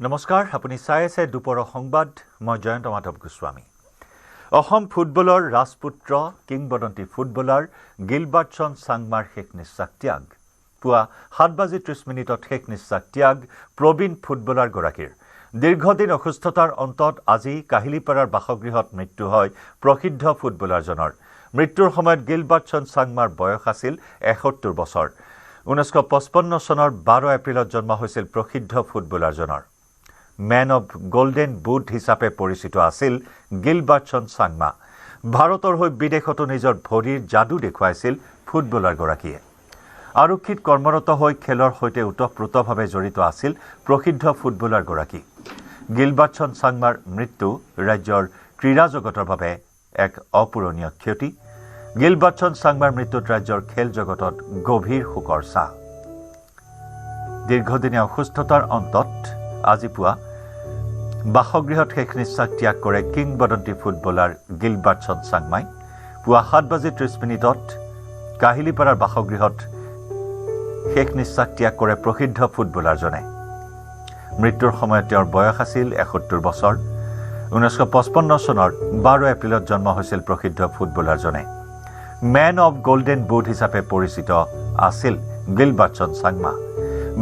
নমস্কাৰ, আপুনি চাই আছে দুপৰৰ সংবাদ। মই জয়ন্ত মাধৱ গোস্বামী। অসম ফুটবলৰ ৰাজপুত্ৰ কিংবদন্তি ফুটবলাৰ গিলবাৰ্টছন চাংমাৰ শেষ নিশ্বাস ত্যাগ। পুৱা 7:30 শেষ নিশ্বাস ত্যাগ প্ৰবীণ ফুটবলাৰগৰাকীৰ। দীৰ্ঘদিন অসুস্থতাৰ অন্তত আজি কাহিলীপাৰাৰ বাসগৃহত মৃত্যু হয় প্ৰসিদ্ধ ফুটবলাৰজনৰ। মৃত্যুৰ সময়ত গিলবাৰ্টছন চাংমাৰ বয়স আছিল 71 বছৰ। 1955 চনৰ 12 এপ্ৰিলত জন্ম হৈছিল প্ৰসিদ্ধ ফুটবলাৰজনৰ। মেন অব গোল্ডেন বুট হিচাপে পৰিচিত আছিল গিলবাৰ্টছন চাংমা। ভাৰতৰ হৈ বিদেশতো নিজৰ ভৰিৰ যাদু দেখুৱাইছিল ফুটবলাৰগৰাকীয়ে। আৰক্ষীত কৰ্মৰত হৈ খেলৰ সৈতে ওতঃপ্ৰোতভাৱে জড়িত আছিল প্ৰসিদ্ধ ফুটবলাৰগৰাকী। গিলবাৰ্টছন চাংমাৰ মৃত্যু ৰাজ্যৰ ক্ৰীড়া জগতৰ বাবে এক অপূৰণীয় ক্ষতি। গিলবাৰ্টছন চাংমাৰ মৃত্যুত ৰাজ্যৰ খেল জগতত গভীৰ শোকৰ ছাঁ। দীৰ্ঘদিনীয়া অসুস্থতাৰ অন্তত আজি পুৱা বাসগৃহত শেষ নিশ্বাস ত্যাগ কৰে কিংবদন্তি ফুটবলাৰ গিলবাৰ্টছন চাংমাই। পুৱা 7:30 কাহিলীপাৰাৰ বাসগৃহত শেষ নিশ্বাস ত্যাগ কৰে প্ৰসিদ্ধ ফুটবলাৰজনে। মৃত্যুৰ সময়ত তেওঁৰ বয়স আছিল 71 বছৰ। 1955 চনৰ 12 এপ্ৰিলত জন্ম হৈছিল প্ৰসিদ্ধ ফুটবলাৰজনে। মেন অব গোল্ডেন বুট হিচাপে পৰিচিত আছিল গিলবাৰ্টছন চাংমা।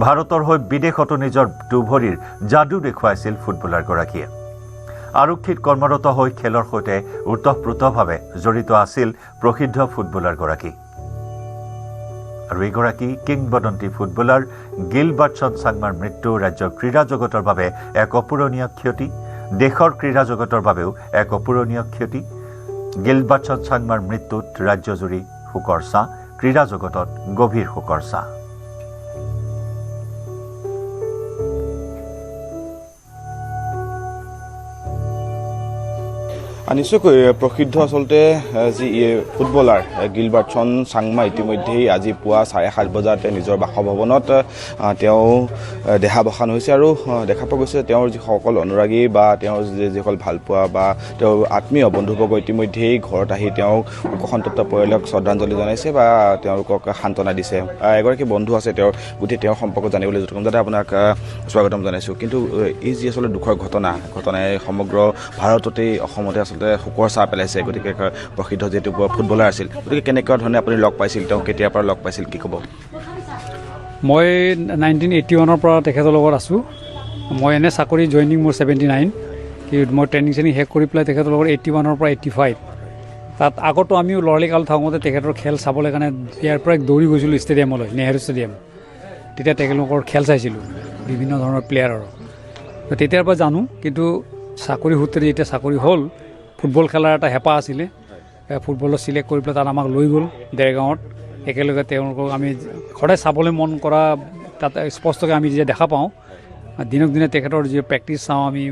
ভাৰতৰ হৈ বিদেশতো নিজৰ দুভৰিৰ যাদু দেখুৱাইছিল ফুটবলাৰগৰাকীয়ে। আৰক্ষীত কৰ্মৰত হৈ খেলৰ সৈতে ওতঃপ্ৰোতভাৱে জড়িত আছিল প্ৰসিদ্ধ ফুটবলাৰগৰাকী। আৰু এইগৰাকী কিংবদন্তি ফুটবলাৰ গিলবাৰ্টছন চাংমাৰ মৃত্যু ৰাজ্যৰ ক্ৰীড়া জগতৰ বাবে এক অপূৰণীয় ক্ষতি। দেশৰ ক্ৰীড়া জগতৰ বাবেও এক অপূৰণীয় ক্ষতি। গিলবাৰ্টছন চাংমাৰ মৃত্যুত ৰাজ্যজুৰি শোকৰ ছাঁ, ক্ৰীড়া জগতত গভীৰ শোকৰ ছাঁ। নিশ্চয়কৈ প্ৰসিদ্ধ আচলতে যি ফুটবলাৰ গিলবাৰ্টছন চাংমা ইতিমধ্যেই আজি পুৱা 7:30 বজাত নিজৰ বাসভৱনত তেওঁ দেহাৱসান হৈছে। আৰু দেখা পোৱা গৈছে তেওঁৰ যিসকল অনুৰাগী বা তেওঁৰ যিসকল ভালপোৱা বা তেওঁৰ আত্মীয় বন্ধুবৰ্গ ইতিমধ্যেই ঘৰত আহি তেওঁক শোকসন্তপ্ত পৰিয়ালক শ্ৰদ্ধাঞ্জলি জনাইছে বা তেওঁলোকক সান্তনা দিছে। এগৰাকী বন্ধু আছে তেওঁৰ, গতিকে তেওঁৰ সম্পৰ্কত জানিবলৈ য'ত যাতে আপোনাক স্বাগতম জনাইছোঁ। কিন্তু এই যি আচলতে দুখৰ ঘটনাই সমগ্ৰ ভাৰততেই অসমতে আচলতে শোকৰ ছাঁ পেলাইছে। গতিকে প্ৰসিদ্ধ যিহেতু ফুটবলাৰ আছিল, গতিকে কেনেকুৱা ধৰণে আপুনি লগ পাইছিল, তেওঁ কেতিয়াৰ পৰা লগ পাইছিল, কি ক'ব? মই 1981 পৰা তেখেতৰ লগত আছোঁ। মই এনে চাকৰি জইনিং মোৰ 79, কিন্তু মই ট্ৰেইনিং শেষ কৰি পেলাই তেখেতৰ লগত 81 পৰা 85। তাত আগতো আমিও ল'ৰালিকাল থাকোঁতে তেখেতৰ খেল চাবলৈ কাৰণে ইয়াৰ পৰা দৌৰি গৈছিলোঁ ষ্টেডিয়ামলৈ, নেহেৰু ষ্টেডিয়াম। তেতিয়া তেখেতলোকৰ খেল চাইছিলোঁ, বিভিন্ন ধৰণৰ প্লেয়াৰৰ। তেতিয়াৰ পৰা জানো, কিন্তু চাকৰি সূত্ৰে যেতিয়া চাকৰি হ'ল, ফুটবল খেলাৰ এটা হেঁপাহ আছিলে। ফুটবলত চিলেক্ট কৰি পেলাই তাত আমাক লৈ গ'ল দেৰগাঁৱত। একেলগে তেওঁলোকক আমি সদায় চাবলৈ মন কৰা তাত স্পষ্টকৈ আমি যেতিয়া দেখা পাওঁ, দিনক দিনে তেখেতৰ যি প্ৰেক্টিচ চাওঁ, আমি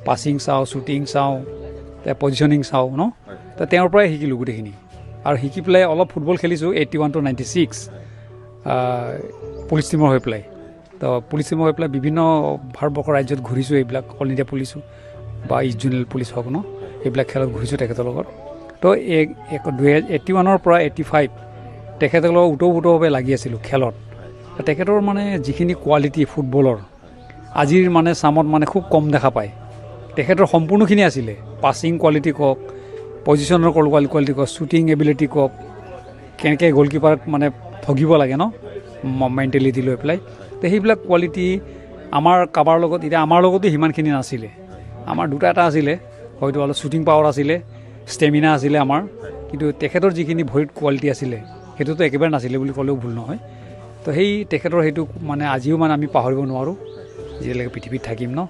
পাছিং চাওঁ, শ্বুটিং চাওঁ, পজিশ্যনিং চাওঁ ন। তো তেওঁৰ পৰাই শিকিলোঁ গোটেইখিনি। আৰু শিকি পেলাই অলপ ফুটবল খেলিছোঁ 81 to 96 পুলিচ টিমৰ হৈ পেলাই। তো পুলিচ টিমৰ হৈ পেলাই বিভিন্ন ভাৰতবৰ্ষৰ ৰাজ্যত ঘূৰিছোঁ, এইবিলাক অল ইণ্ডিয়া পুলিচ বা ইষ্ট জোনেল পুলিচ হওক ন, এইবিলাক খেলত ঘূৰিছোঁ তেখেতৰ লগত। তো 81 পৰা 85 তেখেতৰ লগত ওতঃপ্ৰোতভাৱে লাগি আছিলোঁ খেলত। তেখেতৰ মানে যিখিনি কোৱালিটি ফুটবলৰ আজিৰ মানে চামত মানে খুব কম দেখা পায়। তেখেতৰ সম্পূৰ্ণখিনি আছিলে, পাছিং কোৱালিটি কওক, পজিশ্যনৰ কোৱালিটি কওক, শ্বুটিং এবিলিটি কওক, কেনেকৈ গ'লকিপাৰক মানে ঠগিব লাগে ন মেণ্টেলিটি লৈ পেলাই। তো সেইবিলাক কোৱালিটি আমাৰ কাৰোবাৰ লগত, এতিয়া আমাৰ লগতো সিমানখিনি নাছিলে। আমাৰ দুটা এটা আছিলে, হয়তো অলপ শ্বুটিং পাৱাৰ আছিলে, ষ্টেমিনা আছিলে আমাৰ, কিন্তু তেখেতৰ যিখিনি ভৰিত কোৱালিটি আছিলে সেইটোতো একেবাৰে নাছিলে বুলি ক'লেও ভুল নহয়। তো সেই তেখেতৰ সেইটো মানে আজিও মানে আমি পাহৰিব নোৱাৰোঁ, যেতিয়ালৈকে পৃথিৱীত থাকিম ন।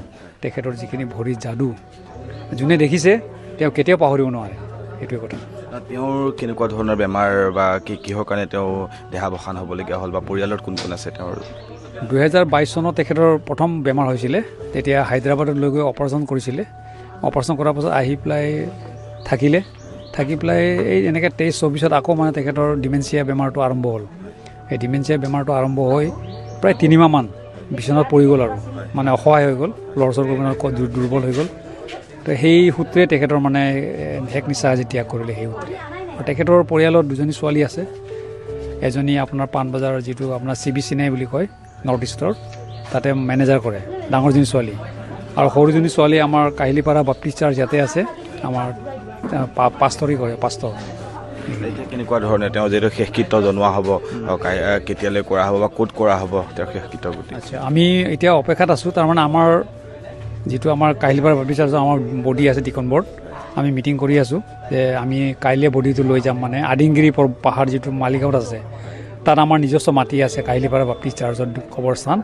তেখেতৰ যিখিনি ভৰিত যাদু, যোনে দেখিছে তেওঁ কেতিয়াও পাহৰিব নোৱাৰে, সেইটোৱে কথা। তেওঁৰ কেনেকুৱা ধৰণৰ বেমাৰ বা কিহৰ কাৰণে তেওঁ দেহাৱসান হ'বলগীয়া হ'ল, বা পৰিয়ালত কোন কোন আছে তেওঁৰ? 2022 চনত তেখেতৰ প্ৰথম বেমাৰ হৈছিলে। তেতিয়া হায়দৰাবাদত লৈ গৈ অপাৰেশ্যন কৰিছিলে। অপাৰেশ্যন কৰাৰ পাছত আহি পেলাই থাকি পেলাই এই এনেকৈ 23-24 আকৌ মানে তেখেতৰ ডিমেনচিয়া বেমাৰটো আৰম্ভ হ'ল। এই ডিমেনচিয়া বেমাৰটো আৰম্ভ হৈ প্ৰায় 3 মাহমান বিচনাত পৰি গ'ল, আৰু মানে অসহায় হৈ গ'ল, লৰচৰ কৰিব দুৰ্বল হৈ গ'ল। তো সেই সূত্ৰে তেখেতৰ মানে শেষ নিশ্বাস আজি ত্যাগ কৰিলে সেই সূত্ৰে। আৰু তেখেতৰ পৰিয়ালত 2জনী ছোৱালী আছে। এজনী আপোনাৰ পাণবজাৰৰ যিটো আপোনাৰ CB চিনাই বুলি কয় নৰ্থ ইষ্টৰ, তাতে মেনেজাৰ কৰে, ডাঙৰজনী ছোৱালী। আৰু সৰুজনী ছোৱালী আমাৰ কাহিলীপাৰা বাপ্তিষ্ট চাৰ্চ ইয়াতে আছে, আমাৰ পাষ্টৰী কৰে, পাষ্টৰ। এতিয়া কেনেকুৱা ধৰণে তেওঁ যিহেতু শেষকৃত্য জনোৱা হ'ব, কেতিয়ালৈ কৰা হ'ব বা ক'ত কৰা হ'ব তেওঁৰ শেষকৃত্য গোটেই? আচ্ছা, আমি এতিয়া অপেক্ষাত আছোঁ। তাৰমানে আমাৰ যিটো আমাৰ কাহিলীপাৰা বাপ্তিষ্ট চাৰ্চৰ আমাৰ বডি আছে, ডিকন বৰ্ড, আমি মিটিং কৰি আছোঁ যে আমি কাইলৈ বডিটো লৈ যাম। মানে আদিংগিৰি পাহাৰ যিটো মালিগাঁৱত আছে, তাত আমাৰ নিজস্ব মাটি আছে, কাহিলীপাৰা বাপ্তিষ্ট চাৰ্চৰ কবৰস্থান,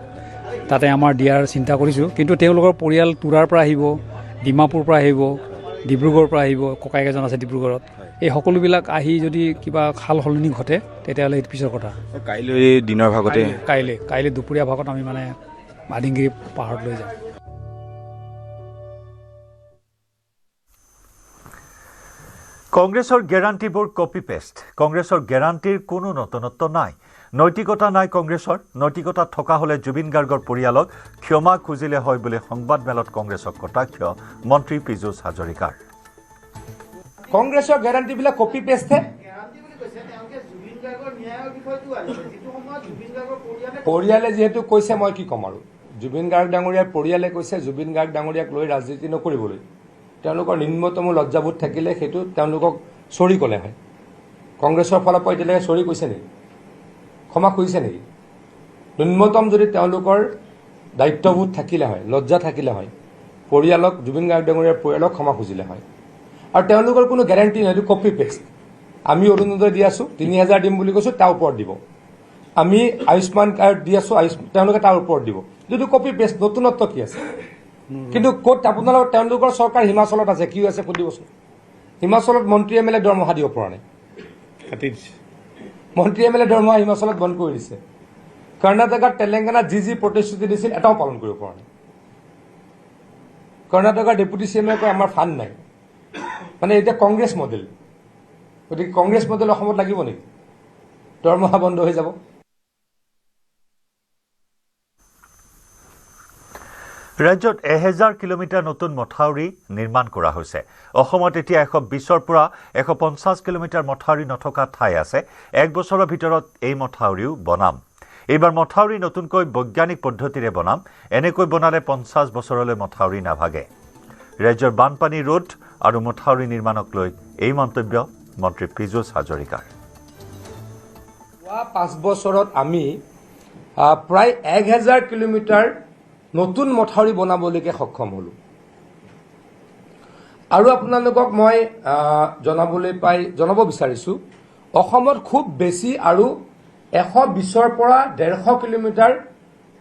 তাতে আমাৰ দিয়াৰ চিন্তা কৰিছোঁ। কিন্তু তেওঁলোকৰ পৰিয়াল তুৰাৰ পৰা আহিব, ডিমাপুৰ পৰা আহিব, ডিব্ৰুগড়ৰ পৰা আহিব, ককাইক এজন আছে ডিব্ৰুগড়ত। এই সকলোবিলাক আহি যদি কিবা সাল সলনি ঘটে তেতিয়াহ'লে এইটো পিছৰ কথা। কাইলৈ দিনৰ ভাগতে, কাইলৈ দুপৰীয়া ভাগত আমি মানে আদিংগিৰি পাহাৰত লৈ যাম। কংগ্ৰেছৰ গেৰাণ্টিবোৰ কপি পেষ্ট। কংগ্ৰেছৰ গেৰাণ্টিৰ কোনো নতুনত্ব নাই, নৈতিকতা নাই কংগ্ৰেছৰ। নৈতিকতা থকা হ'লে জুবিন গাৰ্গৰ পৰিয়ালক ক্ষমা খুজিলে হয় বুলি সংবাদমেলত কংগ্ৰেছক কটাক্ষ মন্ত্ৰী পীযুষ হাজৰিকাৰ। কংগ্ৰেছৰ গেৰাণ্টিবিলাক কপি পেষ্টহে। পৰিয়ালে যিহেতু কৈছে, মই কি ক'ম আৰু। জুবিন গাৰ্গ ডাঙৰীয়াৰ পৰিয়ালে কৈছে জুবিন গাৰ্গ ডাঙৰীয়াক লৈ ৰাজনীতি নকৰিবলৈ। তেওঁলোকৰ নিম্নতম লজ্জাবোধ থাকিলে সেইটো তেওঁলোকক চৰি ক'লে হয়। কংগ্ৰেছৰ ফালৰ পৰা এতিয়ালৈকে চৰি কৈছে নেকি? ক্ষমা খুজিছে নেকি? ন্যূনতম যদি তেওঁলোকৰ দায়িত্ববোধ থাকিলে হয়, লজ্জা থাকিলে হয়, পৰিয়ালক, জুবিন গাৰ্গ ডাঙৰীয়াৰ পৰিয়ালক ক্ষমা খুজিলে হয়। আৰু তেওঁলোকৰ কোনো গেৰাণ্টি নাই, এইটো কপি পেষ্ট। আমি অৰুণোদয় দি আছোঁ, 3000 দিম বুলি কৈছোঁ, তাৰ ওপৰত দিব। আমি আয়ুষ্মান কাৰ্ড দি আছোঁ, তেওঁলোকে তাৰ ওপৰত দিব। যিটো কপি পেষ্ট, নতুনত্ব কি আছে? কিন্তু ক'ত আপোনালোকৰ তেওঁলোকৰ চৰকাৰ হিমাচলত আছে, কি আছে সুধিবচোন। হিমাচলত মন্ত্ৰী এম এল এ দৰমহা দিব পৰা নাই, মন্ত্ৰী এম এল এ দৰমহা হিমাচলত বন্ধ কৰি দিছে। কৰ্ণাটকাত, তেলেংগানাত যি প্ৰতিশ্ৰুতি দিছিল এটাও পালন কৰিব পৰা নাই। কৰ্ণাটকৰ ডেপুটি চি এমে কয় আমাৰ ফাণ্ড নাই। মানে এতিয়া কংগ্ৰেছ মডেল, গতিকে কংগ্ৰেছ মডেল অসমত লাগিব নেকি? দৰমহা বন্ধ হৈ যাব। ৰাজ্যত 1000 কিলোমিটাৰ নতুন মথাউৰি নিৰ্মাণ কৰা হৈছে। অসমত এতিয়া 120ৰ পৰা 150 কিলোমিটাৰ মথাউৰি নথকা ঠাই আছে। 1 বছৰৰ ভিতৰত এই মথাউৰিও বনাম। এইবাৰ মথাউৰি নতুনকৈ বৈজ্ঞানিক পদ্ধতিৰে বনাম। এনেকৈ বনালে 50 বছৰলৈ মথাউৰি নাভাগে। ৰাজ্যৰ বানপানী ৰোধ আৰু মথাউৰি নিৰ্মাণক লৈ এই মন্তব্য মন্ত্ৰী পীযুষ হাজৰিকাৰ। 5 বছৰত আমি প্ৰায় 1000 কিলোমিটাৰ নতুন মথাউৰি বনাবলৈকে সক্ষম হ'লোঁ। আৰু আপোনালোকক মই জনাব বিচাৰিছোঁ, অসমত খুব বেছি আৰু 120ৰ পৰা 150 কিলোমিটাৰ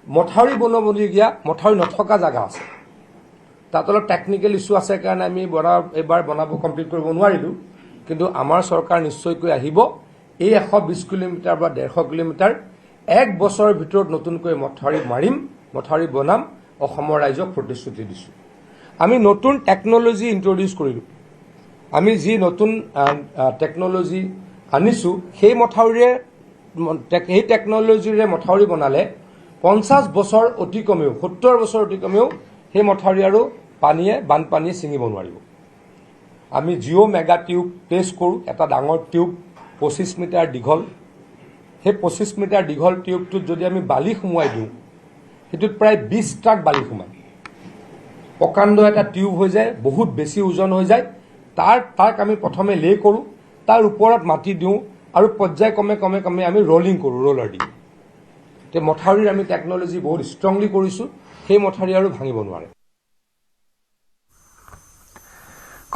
মথাউৰি বনাবলগীয়া, মথাউৰি নথকা জেগা আছে। তাত অলপ টেকনিকেল ইছ্যু আছে কাৰণে আমি এইবাৰ কমপ্লিট কৰিব নোৱাৰিলোঁ। কিন্তু আমাৰ চৰকাৰ নিশ্চয়কৈ আহিব। এই 120 কিলোমিটাৰ বা 150 কিলোমিটাৰ 1 বছৰৰ ভিতৰত নতুনকৈ মথাউৰি মাৰিম, মথাউৰি বনাম, অসমৰ ৰাইজক প্ৰতিশ্ৰুতি দিছোঁ। আমি নতুন টেকন'লজি ইণ্ট্ৰডিউচ কৰিলোঁ। আমি যি নতুন টেকন'লজি আনিছোঁ, সেই টেকন'লজিৰে মথাউৰি বনালে 50 বছৰ অতি কমেও, 70 বছৰ অতি কমেও সেই মথাউৰি আৰু বানপানীয়ে ছিঙিব নোৱাৰিব। আমি জিঅ' মেগা টিউব টেষ্ট কৰোঁ। এটা ডাঙৰ টিউব 25 মিটাৰ দীঘল। সেই 25 মিটাৰ দীঘল টিউবটোত যদি আমি বালি সোমোৱাই দিওঁ, সেইটোত প্ৰায় 20 ট্ৰাক বালি সোমায়। প্ৰকাণ্ড এটা টিউব হৈ যায়, বহুত বেছি ওজন হৈ যায়। তাক আমি প্ৰথমে লে কৰোঁ, তাৰ ওপৰত মাটি দিওঁ আৰু পৰ্যায়ক্ৰমে আমি ৰলিং কৰোঁ, ৰলাৰ দি। এতিয়া মথাউৰিৰ আমি টেকন'লজি বহুত ষ্ট্ৰংলি কৰিছোঁ, সেই মথাউৰি আৰু ভাঙিব নোৱাৰে।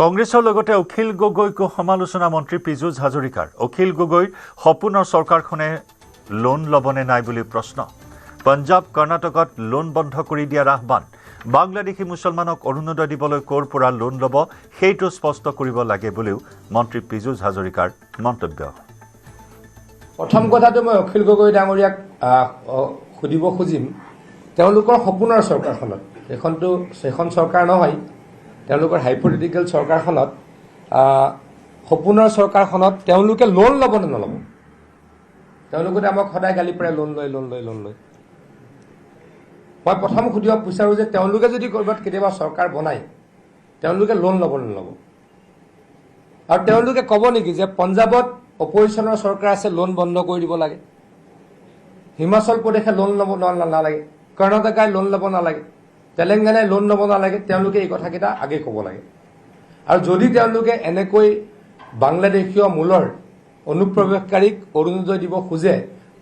কংগ্ৰেছৰ লগতে অখিল গগৈকো সমালোচনা মন্ত্ৰী পীযুষ হাজৰিকাৰ। অখিল গগৈৰ সপোনৰ চৰকাৰখনে লোন ল'বনে নাই বুলি প্ৰশ্ন। পঞ্জাৱ, কৰ্ণাটকত লোন বন্ধ কৰি দিয়াৰ আহ্বান। বাংলাদেশী মুছলমানক অৰুণোদয় দিবলৈ ক'ৰ পৰা লোন ল'ব সেইটো স্পষ্ট কৰিব লাগে বুলিও মন্ত্ৰী পীযুষ হাজৰিকাৰ মন্তব্য। প্ৰথম কথাটো মই অখিল গগৈ ডাঙৰীয়াক সুধিব খুজিম, তেওঁলোকৰ সপোনৰ চৰকাৰখনত, সেইখন চৰকাৰ নহয়, তেওঁলোকৰ হাইপথেটিকেল চৰকাৰখনত, সপোনৰ চৰকাৰখনত তেওঁলোকে লোন ল'ব নে নল'ব? তেওঁলোকে আমাক সদায় গালি পাৰে, লোন লয়। মই প্ৰথম সুধিব বিচাৰোঁ যে তেওঁলোকে যদি ক'ৰবাত কেতিয়াবা চৰকাৰ বনায়, তেওঁলোকে লোন ল'ব নে নল'ব? আৰু তেওঁলোকে ক'ব নেকি যে পঞ্জাৱত অপজিশ্যনৰ চৰকাৰ আছে, লোন বন্ধ কৰি দিব লাগে, হিমাচল প্ৰদেশে লোন ল'ব নালাগে, কৰ্ণাটকাই লোন ল'ব নালাগে, তেলেংগানাই লোন ল'ব নালাগে, তেওঁলোকে এই কথাকেইটা আগে ক'ব লাগে। আৰু যদি তেওঁলোকে এনেকৈ বাংলাদেশীয় মূলৰ অনুপ্ৰৱেশকাৰীক অৰুণোদয় দিব খোজে,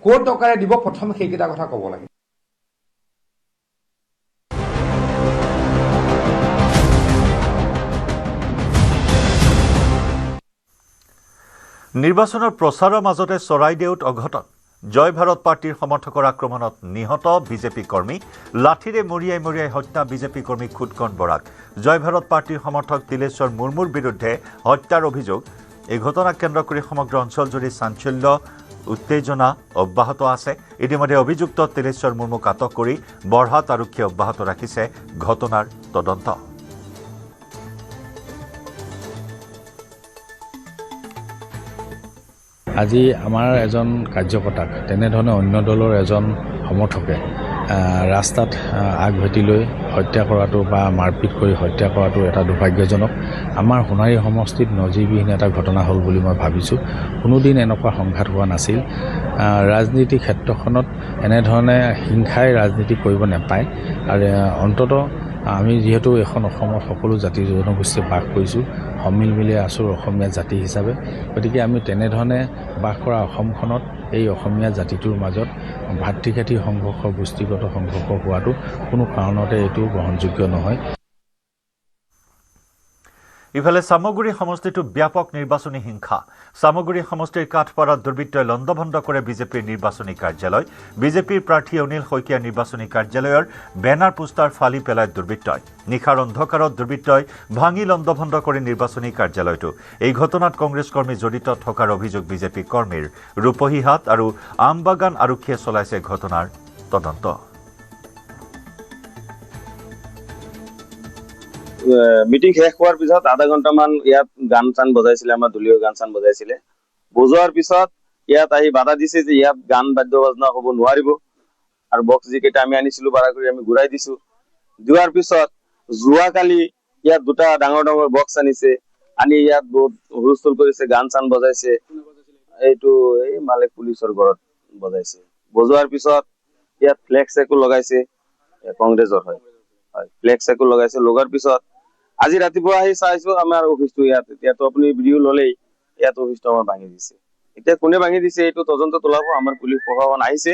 ক'ৰ টকাৰে দিব প্ৰথম সেইকেইটা কথা ক'ব লাগে। নিৰ্বাচনৰ প্ৰচাৰৰ মাজতে চৰাইদেউত অঘটন। জয় ভাৰত পাৰ্টিৰ সমৰ্থকৰ আক্ৰমণত নিহত বিজেপি কৰ্মী, লাঠিৰে মৰিয়াই হত্যা বিজেপি কৰ্মী খুদকণ বৰাক। জয় ভাৰত পাৰ্টিৰ সমৰ্থক তিলেশ্বৰ মুৰ্মুৰ বিৰুদ্ধে হত্যাৰ অভিযোগ। এই ঘটনাক কেন্দ্ৰ কৰি সমগ্ৰ অঞ্চলজুৰি চাঞ্চল্য উত্তেজনা অব্যাহত আছে। ইতিমধ্যে অভিযুক্ত তিলেশ্বৰ মুৰ্মুক আটক কৰি বৰহাট আৰক্ষীয়ে অব্যাহত ৰাখিছে ঘটনাৰ তদন্ত। আজি আমাৰ এজন কাৰ্যকৰ্তাক তেনেধৰণে অন্য দলৰ এজন সমৰ্থকে ৰাস্তাত আগভেটি লৈ হত্যা কৰাটো বা মাৰপিট কৰি হত্যা কৰাটো এটা দুৰ্ভাগ্যজনক। আমাৰ সোণাৰী সমষ্টিত নজিৰবিহীন এটা ঘটনা হ'ল বুলি মই ভাবিছোঁ। কোনোদিন এনেকুৱা সংঘাত হোৱা নাছিল। ৰাজনীতি ক্ষেত্ৰখনত এনেধৰণে হিংসাই ৰাজনীতি কৰিব নাপায়। আৰু অন্ততঃ আমি যিহেতু এখন অসমত সকলো জাতি জনগোষ্ঠীয়ে বাস কৰিছোঁ, সমিল মিলি আছোঁ অসমীয়া জাতি হিচাপে। গতিকে আমি তেনেধৰণে বাস কৰা অসমখনত এই অসমীয়া জাতিটোৰ মাজত ভাতৃঘাতী সংঘৰ্ষ, গোষ্ঠীগত সংঘৰ্ষ হোৱাটো কোনো কাৰণতে এইটো গ্ৰহণযোগ্য নহয়। ইফালে চামগুৰি সমষ্টিটো ব্যাপক নিৰ্বাচনী হিংসা। চামগুৰি সমষ্টিৰ কাঠপাৰাত দুৰ্বৃত্তই লণ্ডভণ্ড কৰে বিজেপিৰ নিৰ্বাচনী কাৰ্যালয়। বিজেপিৰ প্ৰাৰ্থী অনিল শইকীয়াৰ নিৰ্বাচনী কাৰ্যালয়ৰ বেনাৰ পোষ্টাৰ ফালি পেলায় দুৰ্বৃত্তই। নিশাৰ অন্ধকাৰত দুৰ্বৃত্তই ভাঙি লণ্ডভণ্ড কৰে নিৰ্বাচনী কাৰ্যালয়টো। এই ঘটনাত কংগ্ৰেছ কৰ্মী জড়িত থকাৰ অভিযোগ বিজেপি কৰ্মীৰ। ৰূপহীহাট আৰু আমবাগান আৰক্ষীয়ে চলাইছে ঘটনাৰ তদন্ত। মিটিং শেষ হোৱাৰ পিছত আধা ঘণ্টামান ইয়াত গান চান বজাইছিলে, আমাৰ দলীয় গান চান বজাইছিলে। বজোৱাৰ পিছত ইয়াত আহি বাধা দিছে যে ইয়াত গান বাদ্য বাজনা হ'ব নোৱাৰিব, আৰু বক্স যিকেইটা আমি আনিছিলো ভাড়া কৰি আমি ঘূৰাই দিছো। দিয়াৰ পিছত যোৱাকালি ইয়াত দুটা ডাঙৰ ডাঙৰ বক্স আনিছে, আনি ইয়াত বহুত হুলস্থুল কৰিছে, গান চান বজাইছে। এইটো এই মালিক পুলিচৰ ঘৰত বজাইছে। বজোৱাৰ পিছত ইয়াত ফ্লেক্স একো লগাইছে, কংগ্ৰেছৰ হয় ফ্লেক্স একো লগাইছে। লগাৰ পিছত আজি ৰাতিপুৱা আহি চাইছো আমাৰ অফিচটো ইয়াত। এতিয়াতো আপুনি ভিডিঅ' ল'লেই, ইয়াত অফিচটো আমাৰ ভাঙি দিছে। এতিয়া কোনে ভাঙি দিছে এইটো তদন্ত তোলাব। আমাৰ পুলিচ প্ৰশাসন আহিছে,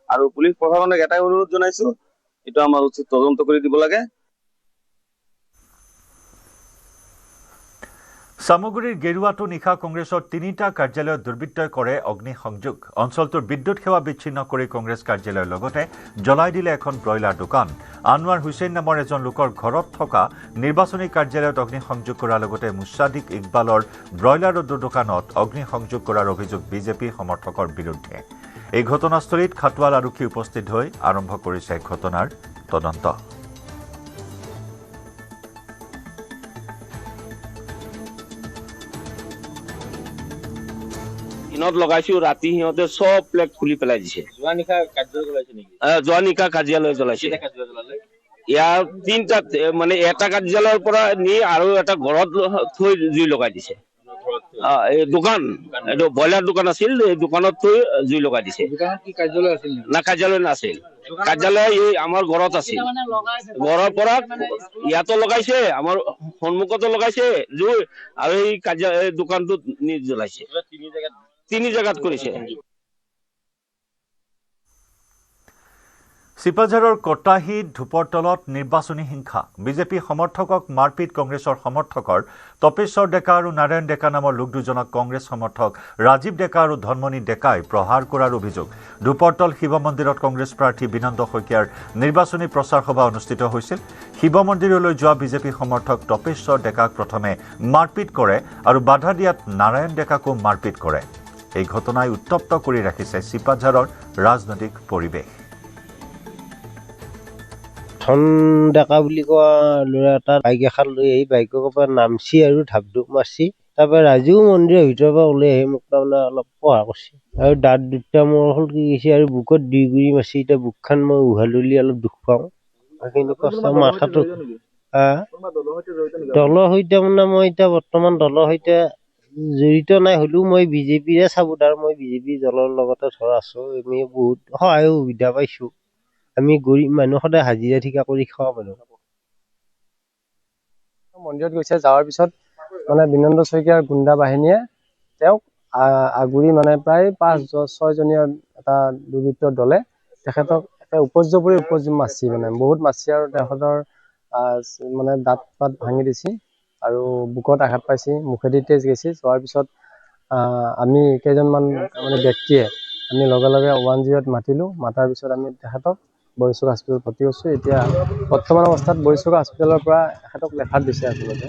আৰু পুলিচ প্ৰশাসনক এটাই অনুৰোধ জনাইছো, এইটো আমাৰ উচিত তদন্ত কৰি দিব লাগে। চামগুৰিৰ গেৰুৱাটো নিশা কংগ্ৰেছৰ 3টা কাৰ্যালয়ত দুৰ্বৃত্তই কৰে অগ্নিসংযোগ। অঞ্চলটোৰ বিদ্যুৎ সেৱা বিচ্ছিন্ন কৰি কংগ্ৰেছ কাৰ্যালয়ৰ লগতে জ্বলাই দিলে এখন ব্ৰইলাৰ দোকান। আনোৱাৰ হুছেইন নামৰ এজন লোকৰ ঘৰত থকা নিৰ্বাচনী কাৰ্যালয়ত অগ্নিসংযোগ কৰাৰ লগতে মুছাদিক ইকবালৰ ব্ৰইলাৰ দোকানত অগ্নিসংযোগ কৰাৰ অভিযোগ বিজেপি সমৰ্থকৰ বিৰুদ্ধে। এই ঘটনাস্থলীত খাটোৱাল আৰক্ষী উপস্থিত হৈ আৰম্ভ কৰিছে ঘটনাৰ তদন্ত। দিনত লগাইছো, ৰাতি সিহঁতে চব প্লেট খুলি পেলাই দিছে। যোৱা নিশা কাৰ্যালয় জ্বলাইছে। ইয়াৰ 3টা মানে এটা কাৰ্যালয়ৰ পৰা নি আৰু এটা ঘৰত থৈ জুই লগাই দিছে। এই দোকান, এইটো ব্ৰইলাৰ দোকান আছিল, এই দোকানত থৈ জুই লগাই দিছে। না কাৰ্যালয় নাছিল, কাৰ্যালয় এই আমাৰ ঘৰত আছিল। ঘৰৰ পৰা ইয়াতো লগাইছে, আমাৰ সন্মুখতো লগাইছে জুই, আৰু এই দোকানটোত নিজ জ্বলাইছে। 3 জেগাত কৰিছে। চিপাঝাৰৰ কটাহী ধূপৰতলত নিৰ্বাচনী হিংসা। বিজেপি সমৰ্থকক মাৰপিট কংগ্ৰেছৰ সমৰ্থকৰ তপেশ্বৰ ডেকা আৰু নাৰায়ণ ডেকা নামৰ লোক দুজনক কংগ্ৰেছ সমৰ্থক ৰাজীৱ ডেকা আৰু ধনমণি ডেকাই প্ৰহাৰ কৰাৰ অভিযোগ। ধূপৰতল শিৱ মন্দিৰত কংগ্ৰেছ প্ৰাৰ্থী বিনন্দ শইকীয়াৰ নিৰ্বাচনী প্ৰচাৰ সভা অনুষ্ঠিত হৈছিল। শিৱ মন্দিৰলৈ যোৱা বিজেপি সমৰ্থক তপেশ্বৰ ডেকাক প্ৰথমে মাৰপিট কৰে আৰু বাধা দিয়াত নাৰায়ণ ডেকাকো মাৰপিট কৰে। এই ঘটনাই উত্তপ্ত কৰি ৰাখিছে চিপাঝাৰৰ ৰাজনৈতিক পৰিৱেশ। ধন ডেকা বুলি কোৱা ল'ৰা এটা বাইক এখন লৈ আহি বাইকৰ পৰা নামছি আৰু ঢাপ ঢুপ মাৰছি। তাৰপৰা ৰাজীও মন্দিৰৰ ভিতৰৰ পৰা ওলাই আহি মোক তাৰমানে অলপ পহা কৰিছে, আৰু দাঁত দুটা মোৰ হলকি গৈছে, আৰু বুকত 2 গুৰি মাৰছি। এতিয়া বুকখন মই উঘালি অলপ দুখ পাওঁ। কিন্তু কষ্ট মাথাটো দলৰ সৈতে মানে মই এতিয়া বৰ্তমান দলৰ সৈতে জড়িত নাই, হ'লেও মই বিজেপিৰে চাবুদাৰ। মই বিজেপি দলৰ লগতে ধৰ আছো। আমি বহুত সহায় সুবিধা পাইছো, আমি গৰীব মানুহ সদায় হাজিৰা ঠিকা কৰি খাব পাৰোঁ। মন্দিৰত গৈছে, যাৱাৰ পিছত মানে বিনন্দ শইকীয়াৰ গুণ্ডা বাহিনীয়ে তেওঁক আগুৰি মানে প্ৰায় 5-6 জনীয়া এটা দুৰ্বৃত্তৰ দলে তেখেতক উপৰ্যুপৰি মাছি মানে বহুত মাছি আৰু তেখেতৰ মানে দাঁত পাত ভাঙি দিছে আৰু বুকত আঘাত পাইছে, মুখেদি তেজ গৈছে। যোৱাৰ পিছত আমি কেইজনমান মানে ব্যক্তিয়ে আমি লগে লগে 108 মাতিলোঁ। মাতাৰ পিছত আমি তেখেতক বৰিচুকা হস্পিটেলত ভৰ্তি কৰিছোঁ। এতিয়া বৰ্তমান অৱস্থাত বৰিচুকা হস্পিটেলৰ পৰা তেখেতক ৰেফাৰ দিছে, আচলতে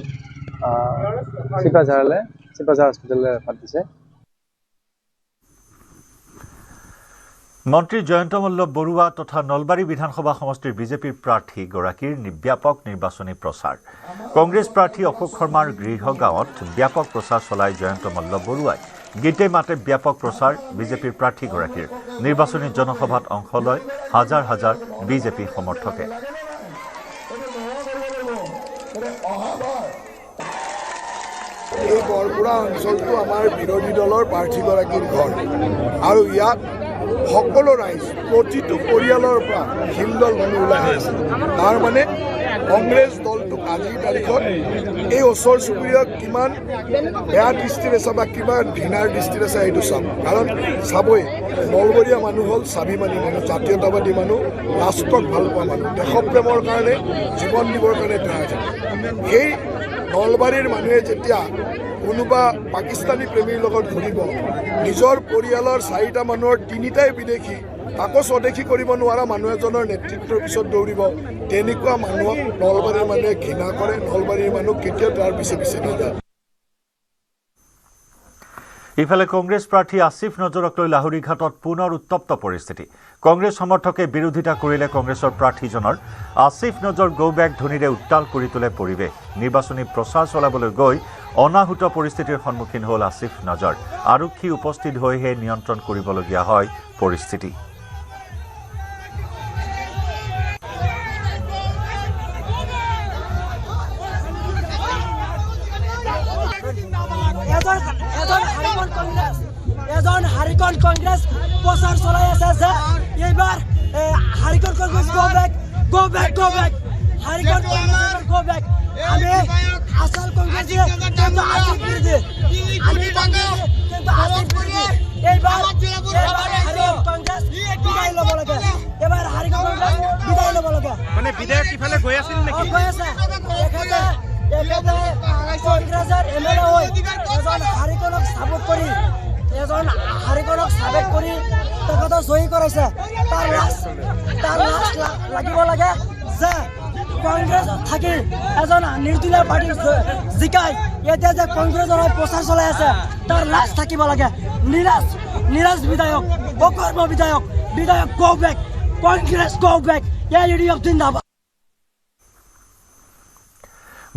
চিপাঝাৰ হস্পিটেললৈ ৰেফাৰ দিছে। মন্ত্ৰী জয়ন্ত মল্ল বৰুৱা তথা নলবাৰী বিধানসভা সমষ্টিৰ বিজেপিৰ প্ৰাৰ্থীগৰাকীৰ ব্যাপক নিৰ্বাচনী প্ৰচাৰ। কংগ্ৰেছ প্ৰাৰ্থী অশোক শৰ্মাৰ গৃহগাঁৱত ব্যাপক প্ৰচাৰ চলাই জয়ন্ত মল্ল বৰুৱাই। গীতে মাতে ব্যাপক প্ৰচাৰ বিজেপিৰ প্ৰাৰ্থীগৰাকীৰ। নিৰ্বাচনী জনসভাত অংশ লয় হাজাৰ হাজাৰ বিজেপি সমৰ্থকে। এই বৰপুৰা অঞ্চলটো আমাৰ বিৰোধী দলৰ প্ৰাৰ্থীগৰাকীৰ ঘৰ আৰু ইয়াত সকলো ৰাইজ প্ৰতিটো পৰিয়ালৰ পৰা হিলদল মানুহ ওলাই আহিছে। তাৰ মানে কংগ্ৰেছ দলটোক আজিৰ তাৰিখত এই ওচৰ চুবুৰীয়াক কিমান বেয়া দৃষ্টিৰে চাব বা কিমান ঘৃণাৰ দৃষ্টিৰে চাই সেইটো চাম। কাৰণ চাবই, নলবৰীয়া মানুহ হ'ল স্বাভিমানী মানুহ, জাতীয়তাবাদী মানুহ, ৰাষ্ট্ৰক ভাল পোৱা মানুহ, দেশপ্ৰেমৰ কাৰণে জীৱন দিবৰ কাৰণে তৈয়াৰ থাকে। সেই নলবাৰীৰ মানুহে যেতিয়া কোনোবা পাকিস্তানী প্ৰেমীৰ লগত ঘূৰিব, নিজৰ পৰিয়ালৰ 4টা মানুহৰ 3টাই বিদেশী, তাকো স্বদেশী কৰিব নোৱাৰা মানুহ এজনৰ নেতৃত্বৰ পিছত দৌৰিব, তেনেকুৱা মানুহক নলবাৰীৰ মানুহে ঘৃণা কৰে। নলবাৰীৰ মানুহ কেতিয়াও তাৰ পিছে পিছে নাযায়। ইফালে কংগ্ৰেছ প্ৰাৰ্থী আসিফ নজৰক লৈ লাহৰীঘাটত পুনৰ উত্তপ্ত পৰিস্থিতি। কংগ্ৰেছ সমৰ্থকে বিৰোধিতা কৰিলে কংগ্ৰেছৰ প্ৰাৰ্থীজনৰ। আসিফ নজৰ গো বেক ধ্বনিৰে উত্তাল কৰি তোলে পৰিৱেশ। নিৰ্বাচনী প্ৰচাৰ চলাবলৈ গৈ অনাহুত পৰিস্থিতিৰ সন্মুখীন হ'ল আসিফ নজৰ। আৰক্ষী উপস্থিত হৈহে নিয়ন্ত্ৰণ কৰিবলগীয়া হয় পৰিস্থিতি। এজন হাৰিকন কংগ্ৰেছ প্ৰচাৰ চলাই আছে যে এইবাৰ হাৰিকন কংগ্ৰেছ গো বেক হাৰিকন কংগ্ৰেছ গো বেক। আমি আচল কংগ্ৰেছ কিন্তু আসিফ বিৰোধী, আমি কংগ্ৰেছ কিন্তু আসিফ বিৰোধী। এইবাৰ হাৰিকন কংগ্ৰেছ বিদায় ল'ব লাগে, এবাৰ হাৰিকন কংগ্ৰেছ বিদায় ল'ব লাগে। মানে বিধায়ক ইফালে গৈ আছিল নেকি? গৈ আছে কংগ্ৰেছৰ MLA হৈ এজন হাৰিকনক চাপৰ্ট কৰি তেখেতক জয়ী কৰাইছে। তাৰ লাজ লাগিব লাগে যে কংগ্ৰেছ থাকি এজন নিৰ্দলীয় পাৰ্টি জিকাই এতিয়া যে কংগ্ৰেছৰ প্ৰচাৰ চলাই আছে, তাৰ লাজ থাকিব লাগে। নিৰাজ বিধায়ক, অকৰ্ম বিধায়ক go back, Congress go back, UDF জিন্দাবাদ।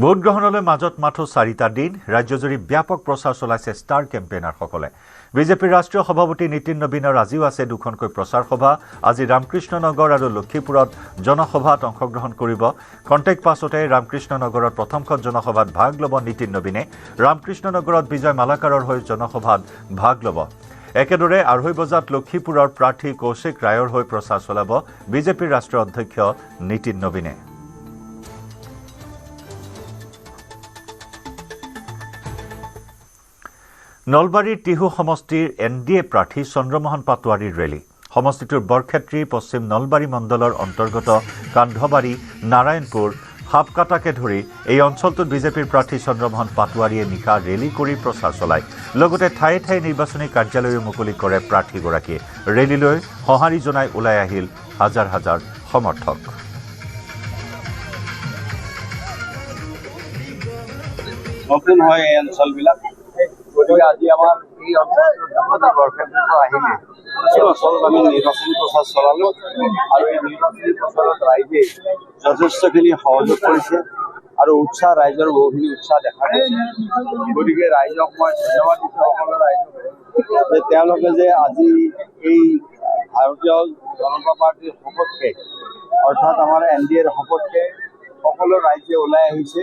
ভোটগ্ৰহণলৈ মাজত মাথো 4টা দিন। ৰাজ্যজুৰি ব্যাপক প্ৰচাৰ চলাইছে ষ্টাৰ কেম্পেইনাৰসকলে। বিজেপিৰ ৰাষ্ট্ৰীয় সভাপতি নীতিন নবীনৰ আজিও আছে 2খনকৈ প্ৰচাৰ সভা। আজি ৰামকৃষ্ণ নগৰ আৰু লক্ষীপুৰত জনসভাত অংশগ্ৰহণ কৰিব। কণ্টেক্ট পাছতে ৰামকৃষ্ণ নগৰত প্ৰথমখন জনসভাত ভাগ ল'ব নীতিন নবীনে। ৰামকৃষ্ণ নগৰত বিজয় মালাকাৰৰ হৈ জনসভাত ভাগ ল'ব। একেদৰে 2:30 বজাত লক্ষীপুৰৰ প্ৰাৰ্থী কৌশিক ৰায়ৰ হৈ প্ৰচাৰ চলাব বিজেপিৰ ৰাষ্ট্ৰীয় অধ্যক্ষ নীতিন নবীনে। নলবাৰীৰ টিহু সমষ্টিৰ NDA প্ৰাৰ্থী চন্দ্ৰমোহন পাটোৱাৰীৰ ৰেলী। সমষ্টিটোৰ বৰক্ষেত্ৰী, পশ্চিম নলবাৰী মণ্ডলৰ অন্তৰ্গত কান্ধবাৰী, নাৰায়ণপুৰ, সাপকাটাকে ধৰি এই অঞ্চলটোত বিজেপিৰ প্ৰাৰ্থী চন্দ্ৰমোহন পাটোৱাৰীয়ে নিশা ৰেলী কৰি প্ৰচাৰ চলায়। লগতে ঠায়ে ঠায়ে নিৰ্বাচনী কাৰ্যালয়ো মুকলি কৰে প্ৰাৰ্থীগৰাকীয়ে। ৰেলীলৈ সঁহাৰি জনাই ওলাই আহিল হাজাৰ হাজাৰ সমৰ্থক। নতুন হয় এই অঞ্চলবিলাক, গতিকে আজি আমাৰ এই অঞ্চলটোৰ বৰক্ষেত্ৰৰ পৰা আহিলে এই অঞ্চলত আমি নিৰ্বাচনী প্ৰচাৰ চলালোঁ আৰু এই নিৰ্বাচনী প্ৰচাৰত ৰাইজে যথেষ্টখিনি সহযোগ কৰিছে আৰু উৎসাহ, ৰাইজৰ বহুখিনি উৎসাহ দেখা গৈছে। গতিকে ৰাইজক মই ধন্যবাদ দিছোঁ, সকলো ৰাইজক, যে তেওঁলোকে যে আজি এই ভাৰতীয় জনতা পাৰ্টীৰ সপক্ষে অৰ্থাৎ আমাৰ NDAৰ সপক্ষে সকলো ৰাইজে ওলাই আহিছে।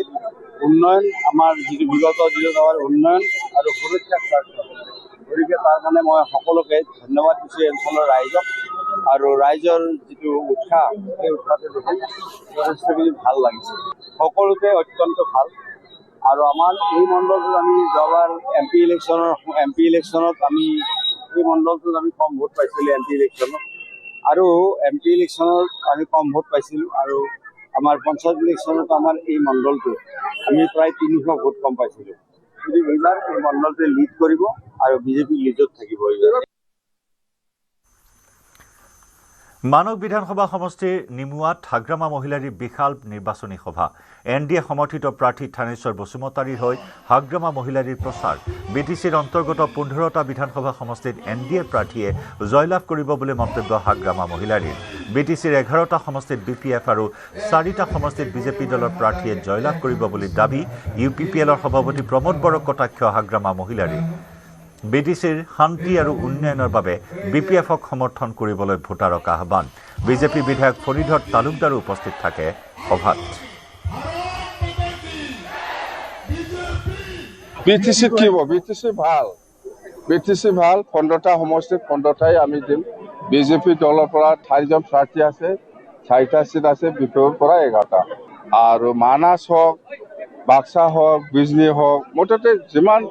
উন্নয়ন, আমাৰ যিটো বিগত দিনত আমাৰ উন্নয়ন আৰু সুৰক্ষাৰ স্বাৰ্থ, গতিকে তাৰ কাৰণে মই সকলোকে ধন্যবাদ দিছোঁ এই অঞ্চলৰ ৰাইজক। আৰু ৰাইজৰ যিটো উৎসাহ সেই উৎসাহটো দেখি যথেষ্টখিনি ভাল লাগিছে সকলোতে অত্যন্ত ভাল আৰু আমাৰ এই মণ্ডলটোত আমি যোৱাবাৰ এম পি ইলেকশ্যনত আমি এই মণ্ডলটোত আমি কম ভোট পাইছিলোঁ এম পি ইলেকশ্যনত আৰু এম পি ইলেকশ্যনত আমি কম ভোট পাইছিলোঁ আৰু আমাৰ পঞ্চায়ত ইলেকশ্যনত আমাৰ এই মণ্ডলটোত আমি প্ৰায় 300 ভোট কম পাইছিলোঁ কিন্তু এইবাৰ এই মণ্ডলটোৱে লিড কৰিব আৰু বিজেপি লিডত থাকিব এইবাৰ মানক বিধানসভা সমষ্টিৰ নিমুৱাত হাগ্ৰামা মহিলাৰীৰ বিশাল নিৰ্বাচনী সভা এনডিএ সমৰ্থিত প্ৰাৰ্থী থানেশ্বৰ বসুমতাৰীৰ হৈ হাগ্ৰামা মহিলাৰীৰ প্ৰচাৰ বিটিচিৰ অন্তৰ্গত 15টা বিধানসভা সমষ্টিত এনডিএ প্ৰাৰ্থীয়ে জয়লাভ কৰিব বুলি মন্তব্য হাগ্ৰামা মহিলাৰীৰ বিটিচিৰ 11টা সমষ্টিত বিপিএফ আৰু 4টা সমষ্টিত বিজেপি দলৰ প্ৰাৰ্থীয়ে জয়লাভ কৰিব বুলি দাবী ইউপিপিএলৰ সভাপতি প্ৰমোদ বড়োক কটাক্ষ হাগ্ৰামা মহিলাৰীৰ বিটিচিৰ শান্তি আৰু উন্নয়নৰ বাবে বিপিএফক সমৰ্থন কৰিবলৈ ভোটাৰক আহ্বান বিজেপি বিধায়ক ফৰিধৰ তালুকদাৰো উপস্থিত থাকে সভাত বিটিচি কি হ'ব বিটিচি ভাল 15টা সমষ্টিত 15টাই আমি দিম বিজেপি দলৰ পৰা 4জন প্ৰাৰ্থী আছে 4টা সিট আছে বিপিএফৰ পৰা 11টা আৰু মানাস হওক বাক্সা হওক বিজনী হওক মুঠতে যিমান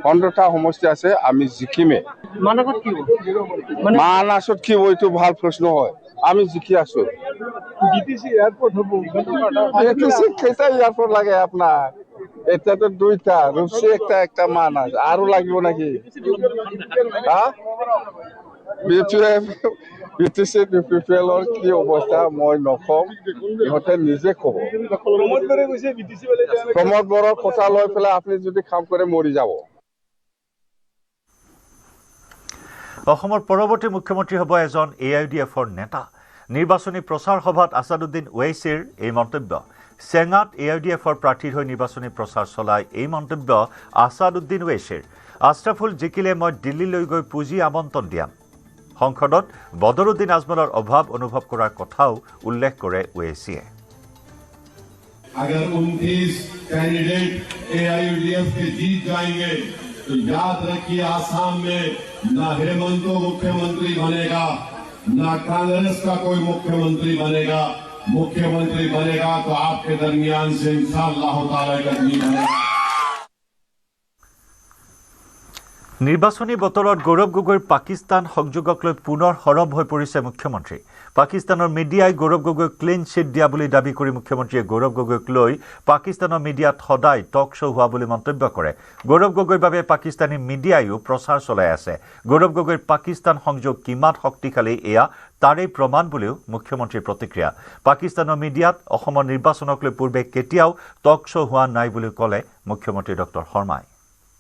15টা সমষ্টি আছে আমি জিকিমে মানাসত কি হ'ব এইটো ভাল প্ৰশ্ন হয় আমি জিকি আছো বিটিচি এয়াৰপোৰ্ট হ'ব বিটিচি কেইটা এয়াৰপোৰ্ট লাগে আপোনাৰ এটাতো 2টা ৰূপসী একটা মানাস আৰু লাগিব নেকি বিটিচি বিপিএলৰ কি অৱস্থা মই নকম ইহঁতে নিজে ক'ব প্ৰমোদ বড়োৰ কথা লৈ পেলাই আপুনি যদি কাম কৰে মৰি যাব অসমৰ পৰৱৰ্তী মুখ্যমন্ত্ৰী হ'ব এজন এআইইউডিএফৰ নেতা নিৰ্বাচনী প্ৰচাৰ সভাত আছাদুদ্দিন ওৱেইছিৰ এই মন্তব্য চেঙাত এআইইউডিএফৰ প্ৰাৰ্থীৰ হৈ নিৰ্বাচনী প্ৰচাৰ চলাই এই মন্তব্য আছাদুদ্দিন ওৱেইছিৰ আশ্ৰাফুল জিকিলে মই দিল্লীলৈ গৈ পুঁজি আবণ্টন দিয়াম সংসদত বদৰুদ্দিন আজমলৰ অভাৱ অনুভৱ কৰাৰ কথাও উল্লেখ কৰে ওৱেইছিয়ে अगर 29 कैंडिडेट एआईयूडीएफ के जीत जाएंगे तो याद रखिए आसाम में ना हेमंत मुख्यमंत्री बनेगा ना कांग्रेस का कोई मुख्यमंत्री बनेगा तो आपके दरमियान से इंशाअल्लाह ताला गद्दी बनेगा নিৰ্বাচনী বতৰত গৌৰৱ গগৈৰ পাকিস্তান সংযোগক লৈ পুনৰ সৰব হৈ পৰিছে মুখ্যমন্ত্ৰী পাকিস্তানৰ মিডিয়াই গৌৰৱ গগৈক ক্লিন চিট দিয়া বুলি দাবী কৰি মুখ্যমন্ত্ৰীয়ে গৌৰৱ গগৈক লৈ পাকিস্তানৰ মিডিয়াত সদায় টক শ্ব' হোৱা বুলি মন্তব্য কৰে গৌৰৱ গগৈৰ বাবে পাকিস্তানী মিডিয়ায়ো প্ৰচাৰ চলাই আছে গৌৰৱ গগৈৰ পাকিস্তান সংযোগ কিমান শক্তিশালী এয়া তাৰেই প্ৰমাণ বুলিও মুখ্যমন্ত্ৰীৰ প্ৰতিক্ৰিয়া পাকিস্তানৰ মিডিয়াত অসমৰ নিৰ্বাচনক লৈ পূৰ্বে কেতিয়াও টক শ্ব' হোৱা নাই বুলি ক'লে মুখ্যমন্ত্ৰী ডক্টৰ শৰ্মাই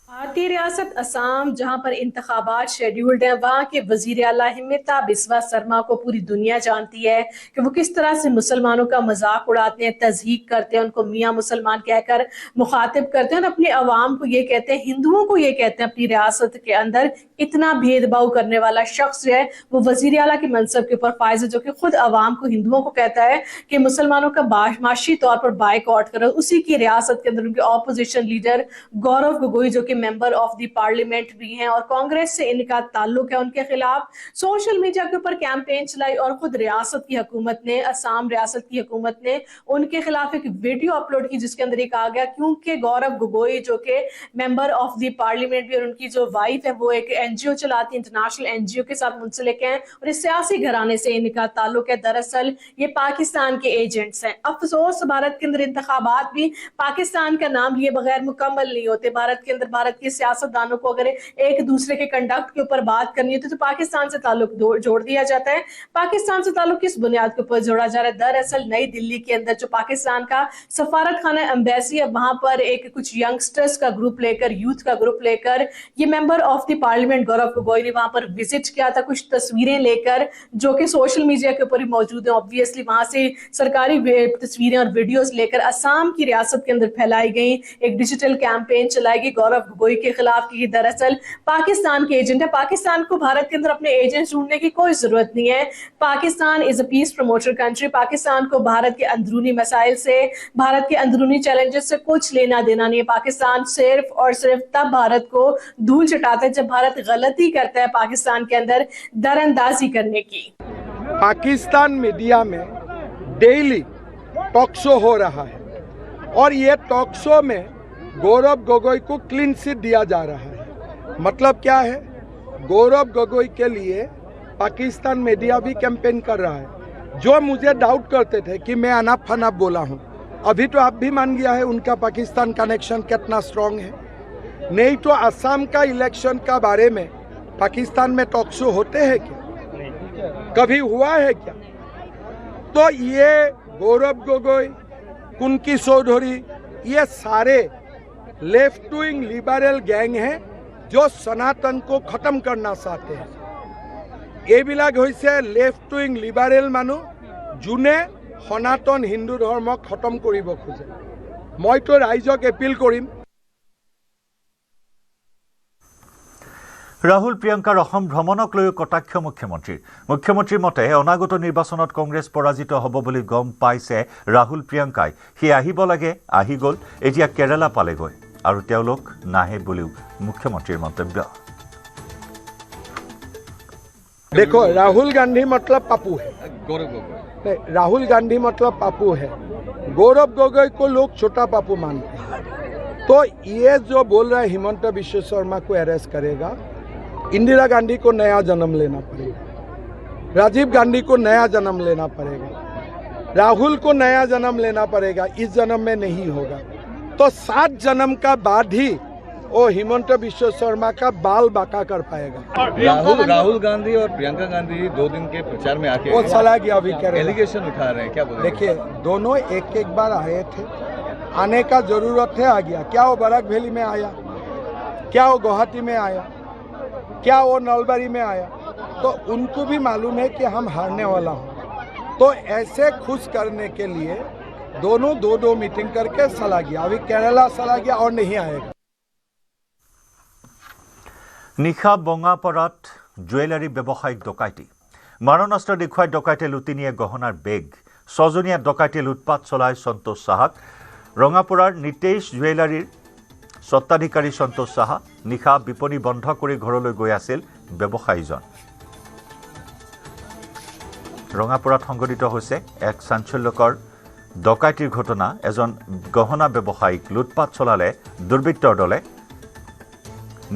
भारतीय रियासत असम जहां पर इंतखाबात शेड्यूल्ड हैं वहां के वजीर आला हिम्मता बिस्वा शर्मा को पूरी दुनिया जानती है कि वो किस तरह से मुसलमानों का मजाक उड़ाते हैं तज़हीक करते हैं उनको मियाँ मुसलमान कहकर मुखातिब करते हैं और अपने अवाम को ये कहते हैं हिंदुओं को ये कहते हैं अपनी रियासत के अंदर इतना भेदभाव करने वाला शख्स जो है वो वजीर आला के मनसब के ऊपर फायज है जो कि खुद अवाम को हिंदुओं को कहता है कि मुसलमानों का माशी तौर पर बायकॉट करो उसी की रियासत के अंदर उनके ऑपोजिशन लीडर गौरव गगोई जो कि मेंबर ऑफ द पार्लियामेंट भी हैं और कांग्रेस से इनका ताल्लुक है उनके खिलाफ सोशल मीडिया के ऊपर कैंपेन चलाई और खुद रियासत की हुकूमत ने असम रियासत की हुकूमत ने उनके खिलाफ एक वीडियो अपलोड की जिसके अंदर ये कहा गया क्योंकि गौरव गगोई जो कि मेंबर ऑफ द पार्लियामेंट भी और उनकी जो वाइफ है वो एक एनजीओ चलाती है इंटरनेशनल एनजीओ के साथ मुंसलिक हैं और इस सियासी घराने से इनका ताल्लुक है दरअसल ये पाकिस्तान के एजेंट्स हैं अफसोस भारत के अंदर इंतखाबात भी पाकिस्तान का नाम लिए बगैर मुकम्मल नहीं होते भारत के अंदर भारत के सियासतदानों को अगर एक दूसरे के कंडक्ट के ऊपर बात करनी है तो पाकिस्तान से ताल्लुक जोड़ दिया जाता है पाकिस्तान से ताल्लुक किस बुनियाद के ऊपर जोड़ा जा रहा है दरअसल नई दिल्ली के अंदर जो पाकिस्तान का सफारत खाना एम्बेसी है वहां पर एक कुछ यंगस्टर्स का ग्रुप लेकर यूथ का ग्रुप लेकर ये मेंबर ऑफ द पार्लियामेंट गौरव गगोई ने वहां पर विजिट किया था कुछ तस्वीरें लेकर जो कि सोशल मीडिया के ऊपर ही मौजूद है ऑब्वियसली वहां से सरकारी तस्वीरें और वीडियोस लेकर असम की रियासत के अंदर फैलाई गई एक डिजिटल कैंपेन चलाई गई गौरव गगोई के खिलाफ की दरअसल पाकिस्तान के एजेंट है पाकिस्तान को भारत के अंदर अपने एजेंट ढूंढने की कोई जरूरत नहीं है Pakistan is a peace promoter country Pakistan को भारत के अंदरूनी मसाइल से भारत के अंदरूनी चैलेंजेस से कुछ लेना देना नहीं है पाकिस्तान सिर्फ और सिर्फ तब भारत को धूल चटाता है जब भारत गलती करता है पाकिस्तान के अंदर दरअंदाजी करने की पाकिस्तान मीडिया में डेली टॉक शो हो रहा है और ये टॉक शो में गौरव गोगोई को क्लीन चिट दिया जा रहा है। मतलब क्या है, गौरव गोगोई के लिए पाकिस्तान मीडिया भी कैंपेन कर रहा है। जो मुझे डाउट करते थे कि मैं अनाप फनाप बोला हूँ, अभी तो आप भी मान गया है उनका पाकिस्तान कनेक्शन कितना स्ट्रांग है। नहीं तो असम का इलेक्शन का बारे में पाकिस्तान में टॉक शो होते हैं क्या? कभी हुआ है क्या? तो ये गौरव गोगोई, कुंकी चौधरी, ये सारे लेफ्ट विंग लिबरल गैंग हैं जो सनातन को खत्म करना चाहते हैं। এইবিলাক হৈছে লেফ্ট উইং লিবাৰেল মানুহ যোনে সনাতন হিন্দু ধৰ্মক খতম কৰিব খোজে। মইতো ৰাইজক এপিল কৰিম। ৰাহুল প্ৰিয়ংকাৰ অসম ভ্ৰমণক লৈ কটাক্ষ মুখ্যমন্ত্ৰীৰ মতে অনাগত নিৰ্বাচনত কংগ্ৰেছ পৰাজিত হ'ব বুলি গম পাইছে ৰাহুল প্ৰিয়ংকাই। সি আহিব লাগে, আহি গ'ল, এতিয়া কেৰালা পালেগৈ আৰু তেওঁলোক নাহে বুলিও মুখ্যমন্ত্ৰীৰ মন্তব্য। देखो, राहुल गांधी मतलब पप्पू है, गौरव गोगोई। राहुल गांधी मतलब पप्पू है, गौरव गोगोई को लोग छोटा पप्पू मानते हैं। तो ये जो बोल रहा है हिमंत बिश्व शर्मा को अरेस्ट करेगा, इंदिरा गांधी को नया जन्म लेना पड़ेगा, राजीव गांधी को नया जन्म लेना पड़ेगा, राहुल को नया जन्म लेना पड़ेगा। इस जन्म में नहीं होगा तो 7 जन्म का बाद ही वो हिमंत बिश्व शर्मा का बाल बाका कर पाएगा। राहुल गांधी और प्रियंका गांधी 2 दिन के प्रचार में आके वो चला गया, अभी एलिगेशन उठा रहे हैं, क्या बोल रहे हैं? देखिए, दोनों एक बार आए थे, आने का जरूरत है, आ गया। क्या वो बराक वैली में आया, क्या वो गुवाहाटी में आया, क्या वो नलबारी में आया? तो उनको भी मालूम है कि हम हारने वाला हूँ। तो ऐसे खुश करने के लिए दोनों 2 मीटिंग करके चला गया। अभी केरला चला गया और नहीं आएगा। নিশা বঙাপাৰাত জুৱেলাৰী ব্যৱসায়িক ডকাইতি। মাৰণাস্ত্ৰ দেখুৱাই ডকাইতে লুটি নিয়ে গহনাৰ বেগ। 6জনীয়া ডকাইতে লুটপাত চলাই সন্তোষ সাহাক। ৰঙাপুৰাৰ নিতেশ জুৱেলাৰীৰ স্বত্বাধিকাৰী সন্তোষ সাহা নিশা বিপণী বন্ধ কৰি ঘৰলৈ গৈ আছিল ব্যৱসায়ীজন। ৰঙাপুৰাত সংঘটিত হৈছে এক চাঞ্চল্যকৰ ডকাইতিৰ ঘটনা। এজন গহনা ব্যৱসায়ীক লুটপাত চলালে দুৰ্বৃত্তৰ দলে।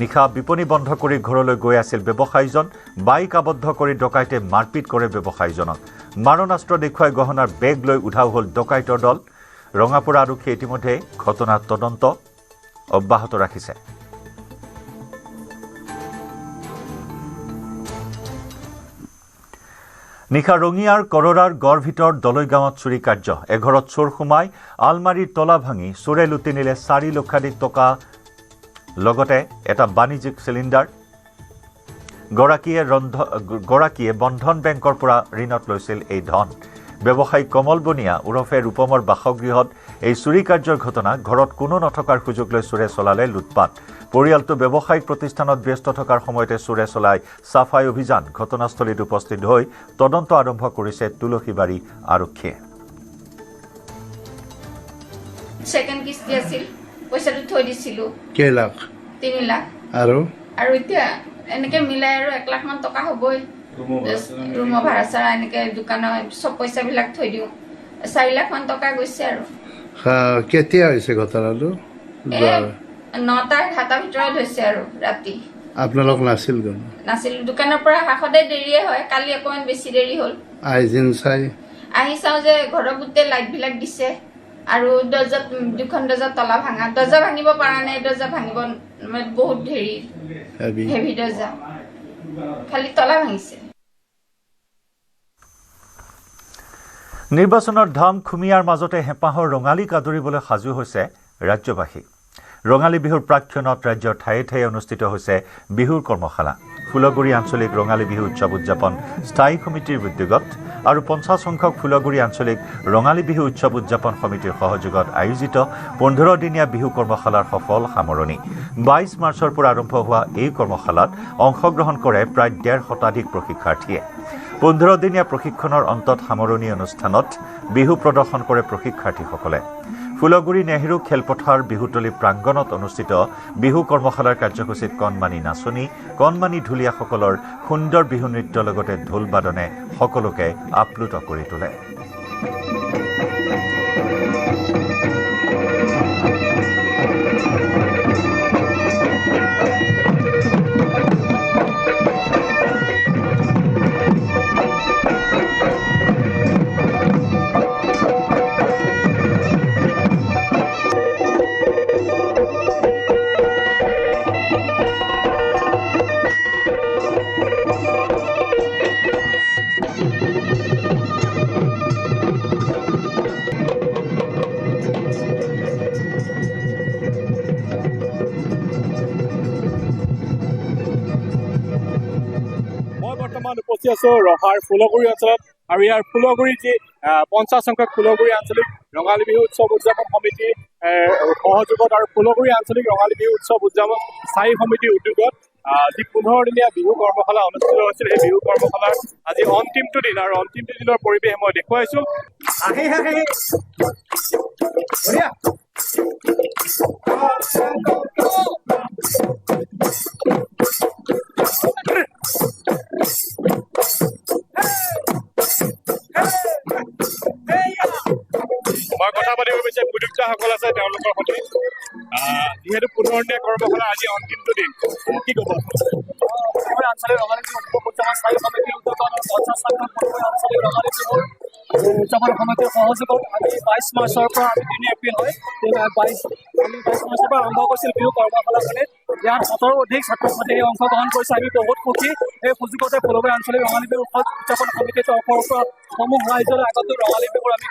নিশা বিপণী বন্ধ কৰি ঘৰলৈ গৈ আছিল ব্যৱসায়ীজন। বাইক আবদ্ধ কৰি ডকাইতে মাৰপিট কৰে ব্যৱসায়ীজনক। মাৰণাস্ত্ৰ দেখুৱাই গহনাৰ বেগ লৈ উধাও হ'ল ডকাইতৰ দল। ৰঙাপুৰা আৰক্ষীয়ে ইতিমধ্যে ঘটনাৰ তদন্ত অব্যাহত ৰাখিছে। নিশা ৰঙিয়াৰ কৰৰাৰ গড় ভিতৰত দলৈ গাঁৱত চুৰি কাৰ্য। এঘৰত চোৰ সোমাই আলমাৰীৰ তলা ভাঙি চোৰে লুটি নিলে 4 লক্ষাধিক টকা, লগতে এটা বাণিজ্যিক চিলিণ্ডাৰ। গৰাকীয়ে বন্ধন বেংকৰ পৰা ঋণত লৈছিল এই ধন। ব্যৱসায়ী কমল বনিয়া ওৰফে ৰূপমৰ বাসগৃহত এই চুৰি কাৰ্যৰ ঘটনা। ঘৰত কোনো নথকাৰ সুযোগ লৈ চোৰে চলালে লুটপাত। পৰিয়ালটো ব্যৱসায়িক প্ৰতিষ্ঠানত ব্যস্ত থকাৰ সময়তে চোৰে চলাই চাফাই অভিযান। ঘটনাস্থলীত উপস্থিত হৈ তদন্ত আৰম্ভ কৰিছে তুলসীবাৰী আৰক্ষীয়ে। সেকেন্ড কিস্তি আছিল, পইচাটো থৈ দিছিলোঁ। কেই লাখ? 3 লাখ। আৰু এতিয়া এনেকে মিলাই আৰু 1 লাখ মান টকা হ'বই। ৰুমৰ ভাড়া চাৰা এনেকে দোকানৰ চব পইচাবিলাক থৈ দিওঁ। 4 লাখ মান টকা গৈছে আৰু। কেতিয়া হৈছে ঘটনাটো? 9টাৰ 7টাৰ ভিতৰত হৈছে আৰু ৰাতি। আপোনালোক নাছিল জানো? নাছিল, দোকানৰ পৰা সদায় দেৰিয়ে হয়। কালি অকণমান বেছি দেৰি হ'ল। আহি চাওঁ যে ঘৰৰ গোটেই লাইটবিলাক দিছে আৰু দৰ্জাত 2খন দৰ্জা তলা ভাঙা। দৰ্জা ভাঙিব পৰা নাই, দৰ্জা ভাঙিব বহুত হেভি দৰ্জা, খালি তলা ভাঙিছে। নিৰ্বাচনৰ ধাম খুমিয়াৰ মাজতে হেঁপাহৰ ৰঙালীক আদৰিবলৈ সাজু হৈছে ৰাজ্যবাসী। ৰঙালী বিহুৰ প্ৰাক্ষণত ৰাজ্যৰ ঠায়ে ঠায়ে অনুষ্ঠিত হৈছে বিহুৰ কৰ্মশালা। ফুলগুৰি আঞ্চলিক ৰঙালী বিহু উৎসৱ উদযাপন স্থায়ী সমিতিৰ উদ্যোগত আৰু 50 সংখ্যক ফুলগুৰি আঞ্চলিক ৰঙালী বিহু উৎসৱ উদযাপন সমিতিৰ সহযোগত আয়োজিত 15 দিনীয়া বিহু কৰ্মশালাৰ সফল সামৰণি। 22 মাৰ্চৰ পৰা আৰম্ভ হোৱা এই কৰ্মশালাত অংশগ্ৰহণ কৰে প্ৰায় 1.5 শতাধিক প্ৰশিক্ষাৰ্থীয়ে। 15 দিনীয়া প্ৰশিক্ষণৰ অন্তত সামৰণি অনুষ্ঠানত বিহু প্ৰদৰ্শন কৰে প্ৰশিক্ষাৰ্থীসকলে। ফুলগুৰি নেহৰু খেলপথাৰ বিহুতলী প্ৰাংগণত অনুষ্ঠিত বিহু কৰ্মশালাৰ কাৰ্যসূচীত কণমানি নাচনী কণমানি ঢুলীয়াসকলৰ সুন্দৰ বিহু নৃত্যৰ লগতে ঢোল বাদনে সকলোকে আপ্লুত কৰি তোলে। উপস্থিত আছো ৰহাৰ ফুলগুৰি অঞ্চলত আৰু ইয়াৰ ফুলগুৰি যি 50 সংখ্যক ফুলগুৰি আঞ্চলিক ৰঙালী বিহু উৎসৱ উদযাপন সমিতি সহযোগত আৰু ফুলগুৰি আঞ্চলিক ৰঙালী বিহু উৎসৱ উদযাপন স্থায়ী সমিতিৰ উদ্যোগত যি 15 দিনীয়া বিহু কৰ্মশালা অনুষ্ঠিত হৈছিল সেই বিহু কৰ্মশালাৰ আজি অন্তিমটো দিন আৰু অন্তিমটো দিনৰ পৰিৱেশ মই দেখুৱাইছো। মই কথা পাতিব বিচাৰিম উদ্যোক্তাসকল আছে তেওঁলোকৰ সৈতে যিহেতু 15 দিনীয়া কৰ্মশালা আজি অন্তিমটো দিন কি ক'ব? আঞ্চলিক ৰঙালী বিহু উদযাপন স্থায়ী সমিতিৰ উদ্যোগত 50 সংখ্যক আঞ্চলিক ৰঙালী বিহু উদযাপন সমিতিৰ সহযোগত আজি 22 মাৰ্চৰ পৰা আমি 3 এপ্ৰিল হয় 22 মাৰ্চৰ পৰা আৰম্ভ কৰিছিল বিহু কৰ্মশালাখনিত। ইয়াত 70ৰো অধিক ছাত্ৰ ছাত্ৰীয়ে অংশগ্ৰহণ কৰিছে। আমি বহুত সুখী এই সুযোগতে ফুলগুৰি আঞ্চলিক ৰঙালী বিহু উদযাপন সমিতিৰ তৰফৰ পৰা সমূহ ৰাইজলৈ আগতে ৰঙালী বিহুৰ আমি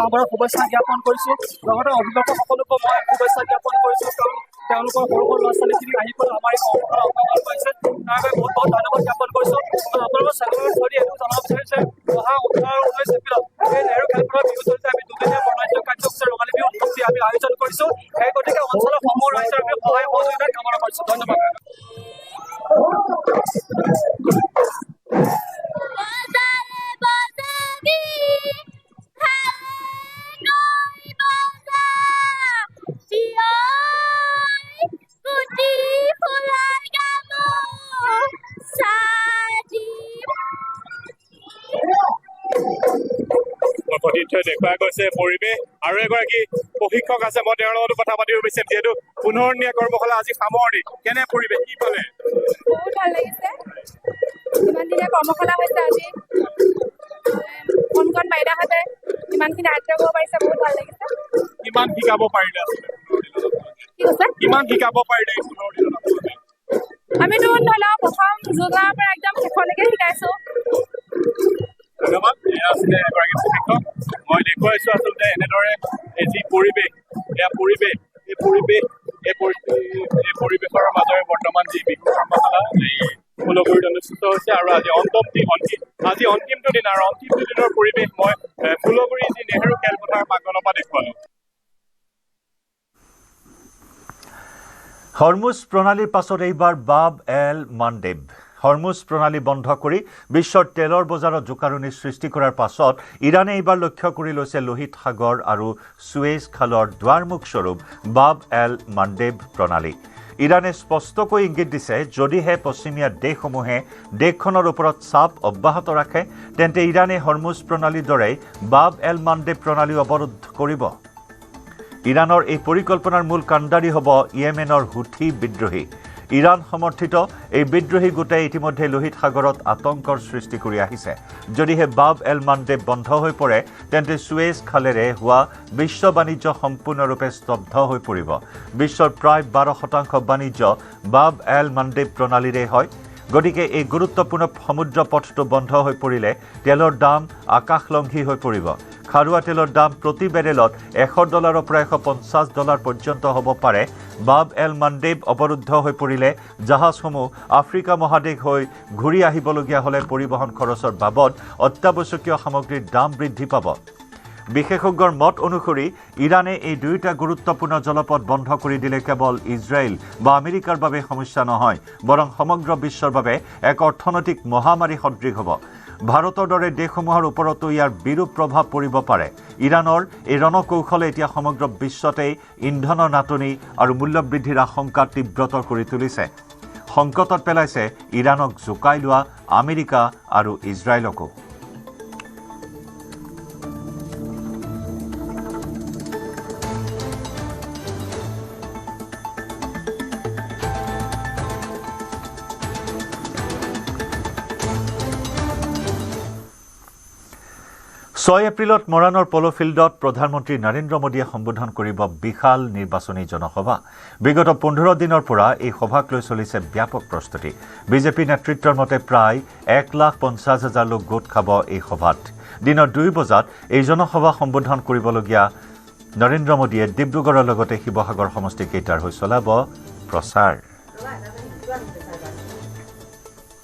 আমাৰ শুভেচ্ছা জ্ঞাপন কৰিছোঁ। লগতে অভিভাৱকসকলকো মই শুভেচ্ছা জ্ঞাপন কৰিছোঁ কাৰণ তেওঁলোকৰ সৰু সৰু ল'ৰা ছোৱালীখিনি আহি পেলাই আমাৰ এই কৰ্মশালা অংশগ্ৰহণ কৰিছে। তাৰ বাবে বহুত বহুত ধন্যবাদ জ্ঞাপন কৰিছোঁ। আপোনালোকৰ চেনেলৰ জৰিয়তে এইটো জনাব বিচাৰিছে অহা 18 আৰু 19 এপ্ৰিলত এই নেহৰু খেলপথাৰ বিহুতলীতে আমি দুদিনীয়া বৰ্ণাঢ্য কাৰ্যসূচী ৰঙালী বিহু উৎসৱটি আমি আয়োজন কৰিছোঁ। সেই গতিকে অঞ্চলৰ সমূহ ৰাইজৰ আমি সহায় সহযোগিতা কামনা কৰিছোঁ। ধন্যবাদ। দেখুওৱা গৈছে পৰিৱেশ আৰু এগৰাকী প্ৰশিক্ষক আছে মই তেওঁৰ লগতো কথা পাতিব বিচাৰিম। যিহেতু 15 দিনীয়া কৰ্মশালা আজি সামৰণি কেনে পৰিৱেশ কি পালে? বহুত ভাল লাগিছে। ইমান দিনীয়া কৰ্মশালা হৈছে আজি কণ বাইদেউহঁতে ইমানখিনি আয়ত্ব কৰিব পাৰিছে বহুত ভাল লাগিছে। কিমান শিকাব পাৰিলে? কি কৈছে? কিমান শিকাব পাৰিলে 15 দিনত? আমিতো ধৰি লওক প্ৰথম যোগাৰ পৰা একদম শেষলৈকে শিকাইছোঁ। ধন্যবাদ। এয়া আছিলে এগৰাকী প্ৰশিক্ষক। মই দেখুৱাইছোঁ আচলতে এনেদৰে যি পৰিৱেশ এই পৰিৱেশৰ মাজৰে বৰ্তমান যি বিহু কৰ্মশালা এই ফুলগুৰিত অনুষ্ঠিত হৈছে আৰু আজি অন্তিমটো দিন আৰু অন্তিমটো দিনৰ পৰিৱেশ মই ফুলগুৰি যি নেহৰু খেলপথাৰ প্ৰাংগণৰ পৰা দেখুৱালোঁ। হৰমুজ প্ৰণালীৰ পাছত এইবাৰ বাব এল মাণ্ডেব হৰমুজ প্ৰণালী বন্ধ কৰি বিশ্বৰ তেলৰ বজাৰত জোকাৰণি সৃষ্টি কৰাৰ পাছত ইৰাণে এইবাৰ লক্ষ্য কৰি লৈছে লোহিত সাগৰ আৰু সুৱেজ খালৰ দুৱাৰমুখস্বৰূপ বাব এল মাণ্ডেব প্ৰণালী। ইৰাণে স্পষ্টকৈ ইংগিত দিছে যদিহে পশ্চিমীয়া দেশসমূহে দেশখনৰ ওপৰত চাপ অব্যাহত ৰাখে তেন্তে ইৰাণে হৰমুজ প্ৰণালীৰ দৰে বাব এল মাণ্ডেব প্ৰণালী অৱৰোধ কৰিব। ইৰাণৰ এই পৰিকল্পনাৰ মূল কাণ্ডাৰী হ'ব ইয়েমেনৰ হুথি বিদ্ৰোহী। ইৰাণ সমৰ্থিত এই বিদ্ৰোহী গোটে ইতিমধ্যে লোহিত সাগৰত আতংকৰ সৃষ্টি কৰি আহিছে। যদিহে বাব এল মাণ্ডেব বন্ধ হৈ পৰে তেন্তে সুৱেজ খালেৰে হোৱা বিশ্ব বাণিজ্য সম্পূৰ্ণৰূপে স্তব্ধ হৈ পৰিব। বিশ্বৰ প্ৰায় 12% বাণিজ্য বাব এল মাণ্ডেব প্ৰণালীৰে হয়। গতিকে এই গুৰুত্বপূৰ্ণ সমুদ্ৰ পথটো বন্ধ হৈ পৰিলে তেলৰ দাম আকাশলংঘী হৈ পৰিব। খাৰুৱা তেলৰ দাম প্ৰতি বেৰেলত $100 পৰা $150 পৰ্যন্ত হ'ব পাৰে। বাব এল মাণ্ডেব অৱৰুদ্ধ হৈ পৰিলে জাহাজসমূহ আফ্ৰিকা মহাদেশ হৈ ঘূৰি আহিবলগীয়া হ'লে পৰিবহণ খৰচৰ বাবদ অত্যাৱশ্যকীয় সামগ্ৰীৰ দাম বৃদ্ধি পাব। বিশেষজ্ঞৰ মত অনুসৰি ইৰাণে এই দুয়োটা গুৰুত্বপূৰ্ণ জলপথ বন্ধ কৰি দিলে কেৱল ইজৰাইল বা আমেৰিকাৰ বাবে সমস্যা নহয় বৰং সমগ্ৰ বিশ্বৰ বাবে এক অৰ্থনৈতিক মহামাৰী সদৃশ হ'ব। ভাৰতৰ দৰে দেশসমূহৰ ওপৰতো ইয়াৰ বিৰূপ প্ৰভাৱ পৰিব পাৰে। ইৰাণৰ এই ৰণকৌশলে এতিয়া সমগ্ৰ বিশ্বতেই ইন্ধনৰ নাটনি আৰু মূল্যবৃদ্ধিৰ আশংকা তীব্ৰতৰ কৰি তুলিছে। সংকটত পেলাইছে ইৰাণক জোকাই লোৱা আমেৰিকা আৰু ইজৰাইলকো। ছয় এপ্ৰিলত মৰাণৰ প'ল' ফিল্ডত প্ৰধানমন্ত্ৰী নৰেন্দ্ৰ মোদীয়ে সম্বোধন কৰিব বিশাল নিৰ্বাচনী জনসভা। বিগত 15 দিনৰ পৰা এই সভাক লৈ চলিছে ব্যাপক প্ৰস্তুতি। বিজেপি নেতৃত্বৰ মতে প্ৰায় 1,50,000 লোক গোট খাব এই সভাত। দিনৰ 2 বজাত এই জনসভা সম্বোধন কৰিবলগীয়া নৰেন্দ্ৰ মোদীয়ে ডিব্ৰুগড়ৰ লগতে শিৱসাগৰ সমষ্টিকেইটাৰ হৈ চলাব প্ৰচাৰ।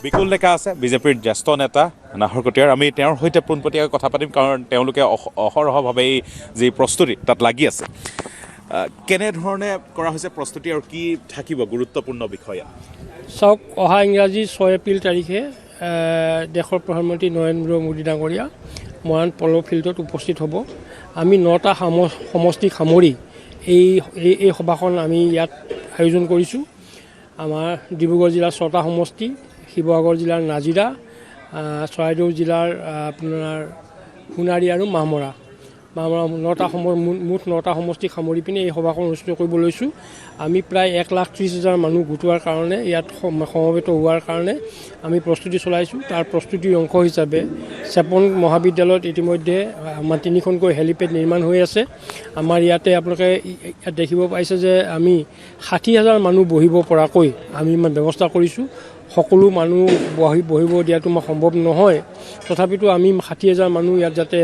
বিকুল ডেকা আছে বিজেপিৰ জ্যেষ্ঠ নেতা নাহৰকটীয়াৰ। আমি তেওঁৰ সৈতে পোনপটীয়াকৈ কথা পাতিম, কাৰণ তেওঁলোকে অহৰহভাৱে এই যি প্ৰস্তুতি তাত লাগি আছে। কেনেধৰণে কৰা হৈছে প্ৰস্তুতি আৰু কি থাকিব গুৰুত্বপূৰ্ণ বিষয়? চাওক, অহা ইংৰাজী 6 এপ্ৰিল তাৰিখে দেশৰ প্ৰধানমন্ত্ৰী নৰেন্দ্ৰ মোদী ডাঙৰীয়া মৰাণ প'ল' ফিল্ডত উপস্থিত হ'ব। আমি 9টা সমষ্টিক সামৰি এই সভাখন আমি ইয়াত আয়োজন কৰিছোঁ। আমাৰ ডিব্ৰুগড় জিলাৰ 6টা সমষ্টি, শিৱসাগৰ জিলাৰ নাজিৰা, চৰাইদেউ জিলাৰ আপোনাৰ সোণাৰী আৰু মাহমৰা 9টা সমষ্টিক সামৰি পিনে এই সভাখন অনুষ্ঠিত কৰিব লৈছোঁ। আমি প্ৰায় 1,30,000 মানুহ গোটোৱাৰ কাৰণে, ইয়াত সমবেত হোৱাৰ কাৰণে আমি প্ৰস্তুতি চলাইছোঁ। তাৰ প্ৰস্তুতিৰ অংশ হিচাপে চেপন মহাবিদ্যালয়ত ইতিমধ্যে আমাৰ 3খনকৈ হেলিপেড নিৰ্মাণ হৈ আছে। আমাৰ ইয়াতে আপোনালোকে ইয়াত দেখিব পাইছে যে আমি 60,000 মানুহ বহিব পৰাকৈ আমি ব্যৱস্থা কৰিছোঁ। সকলো মানুহ বহিব দিয়াটো সম্ভৱ নহয়, তথাপিতো আমি 60,000 মানুহ ইয়াত যাতে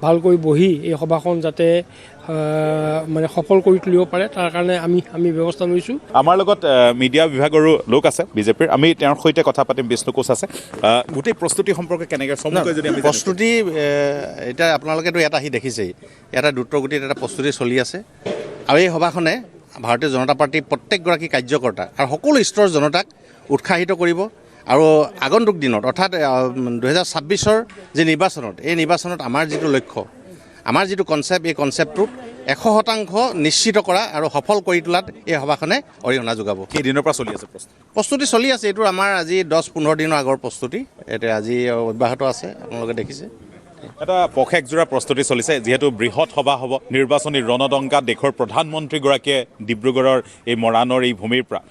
ভালকৈ বহি এই সভাখন যাতে মানে সফল কৰি তুলিব পাৰে, তাৰ কাৰণে আমি ব্যৱস্থা লৈছোঁ। আমাৰ লগত মিডিয়া বিভাগৰো লোক আছে বিজেপিৰ, আমি তেওঁৰ সৈতে কথা পাতিম। বিষ্ণু কোচ আছে। গোটেই প্ৰস্তুতি সম্পৰ্কে কেনেকৈ চমুকৈ যদি আমি প্ৰস্তুতি এতিয়া আপোনালোকেতো ইয়াত আহি দেখিছেই, এটা দ্ৰুতগতিত এটা প্ৰস্তুতি চলি আছে। আৰু এই সভাখনে ভাৰতীয় জনতা পাৰ্টীৰ প্ৰত্যেকগৰাকী কাৰ্যকৰ্তা আৰু সকলো স্তৰৰ জনতাক উৎসাহিত কৰিব। আৰু আগন্তুক দিনত অৰ্থাৎ 2026ৰ যি নিৰ্বাচনত, এই নিৰ্বাচনত আমাৰ যিটো লক্ষ্য, আমাৰ যিটো কনচেপ্ট, এই কনচেপ্টটোত 100% নিশ্চিত কৰা আৰু সফল কৰি তোলাত এই সভাখনে অৰিহণা যোগাব। কেইদিনৰ পৰা চলি আছে প্ৰস্তুতি চলি আছে? এইটো আমাৰ আজি 10-15 দিনৰ আগৰ প্ৰস্তুতি, এতিয়া আজি অব্যাহত আছে, আপোনালোকে দেখিছে। এটা পষেকজোৰা প্ৰস্তুতি চলিছে, যিহেতু বৃহৎ সভা হ'ব, নিৰ্বাচনী ৰণদংকা। দেশৰ প্ৰধানমন্ত্ৰীগৰাকীয়ে ডিব্ৰুগড়ৰ এই মৰাণৰ এই ভূমিৰ পৰা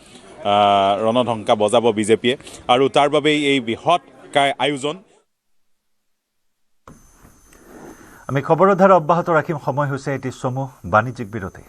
ৰণধংকা বজাব বিজেপিয়ে, আৰু তাৰ বাবেই এই বৃহৎ আয়োজন। আমি খবৰৰ ধাৰা অব্যাহত ৰাখিম। সময় হৈছে এটি চমু বাণিজ্যিক বিৰতি।